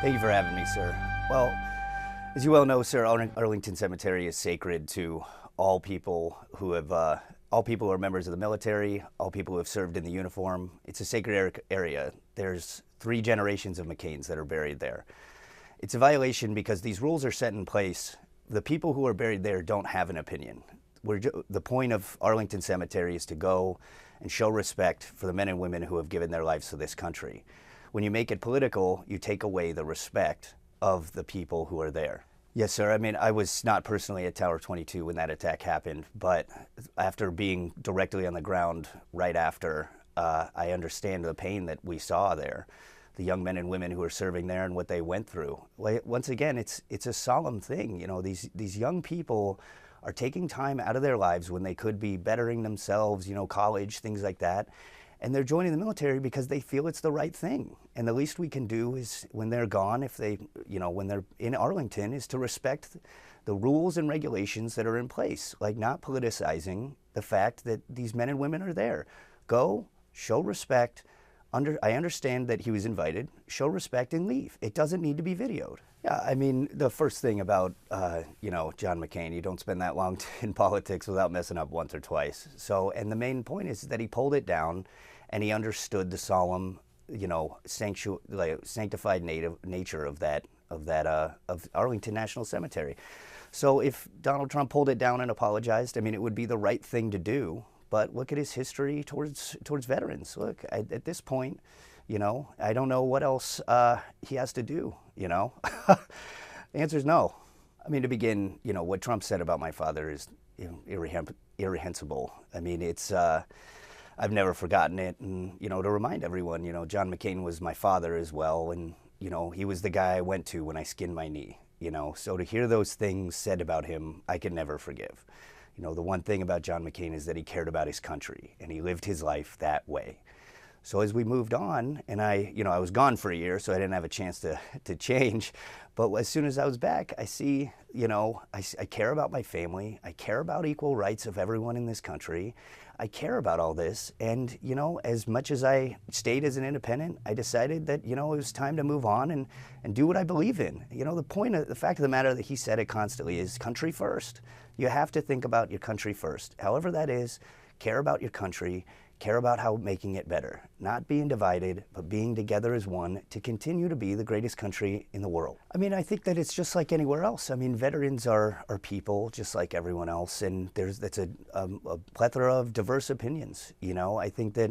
Thank you for having me, sir. Well, as you well know, sir, Arlington Cemetery is sacred to all people who are members of the military, all people who have served in the uniform. It's a sacred area. There's 3 generations of McCain's that are buried there. It's a violation because these rules are set in place. The people who are buried there don't have an opinion. The point of Arlington Cemetery is to go and show respect for the men and women who have given their lives to this country. When you make it political, you take away the respect of the people who are there. Yes, sir. I mean, I was not personally at Tower 22 when that attack happened, but after being directly on the ground right after, I understand the pain that we saw there, the young men and women who are serving there and what they went through. Once again, it's a solemn thing. You know, these young people are taking time out of their lives when they could be bettering themselves, you know, college, things like that. And they're joining the military because they feel it's the right thing. And the least we can do is, when they're gone, when they're in Arlington, is to respect the rules and regulations that are in place, like not politicizing the fact that these men and women are there. Go, show respect. I understand that he was invited. Show respect and leave. It doesn't need to be videoed. Yeah, I mean, the first thing about, John McCain, you don't spend that long in politics without messing up once or twice. So, and the main point is that he pulled it down and he understood the solemn, sanctified nature of Arlington National Cemetery. So if Donald Trump pulled it down and apologized, I mean, it would be the right thing to do. But look at his history towards veterans. Look, at this point, I don't know what else he has to do, The answer is no. I mean, to begin, what Trump said about my father is irreprehensible. I mean, it's, I've never forgotten it. And, to remind everyone, John McCain was my father as well. And, he was the guy I went to when I skinned my knee, So to hear those things said about him, I can never forgive. The one thing about John McCain is that he cared about his country and he lived his life that way. So as we moved on, and I was gone for a year, so I didn't have a chance to change. But as soon as I was back, I see, I care about my family. I care about equal rights of everyone in this country. I care about all this. And, as much as I stayed as an independent, I decided that, it was time to move on and do what I believe in. The fact of the matter that he said it constantly is country first. You have to think about your country first. However that is, care about your country. Care about how making it better, not being divided, but being together as one to continue to be the greatest country in the world. I mean, I think that it's just like anywhere else. I mean, veterans are people just like everyone else, and that's a plethora of diverse opinions. I think that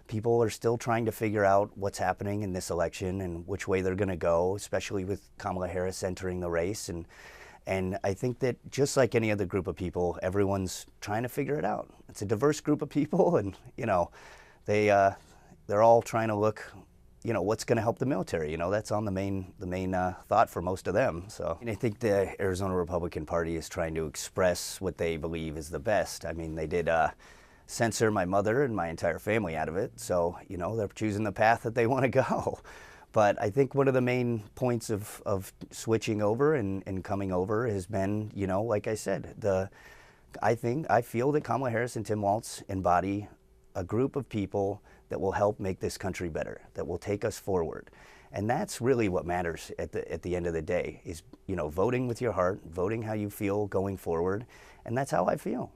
people are still trying to figure out what's happening in this election and which way they're going to go, especially with Kamala Harris entering the race. And I think that just like any other group of people, everyone's trying to figure it out. It's a diverse group of people, and they're all trying to look, what's going to help the military. That's on the main thought for most of them. So I think the Arizona Republican Party is trying to express what they believe is the best. I mean, they did censor my mother and my entire family out of it. So they're choosing the path that they want to go. But I think one of the main points of switching over and coming over has been, like I said, I feel that Kamala Harris and Tim Walz embody a group of people that will help make this country better, that will take us forward. And that's really what matters at the end of the day is, voting with your heart, voting how you feel going forward. And that's how I feel.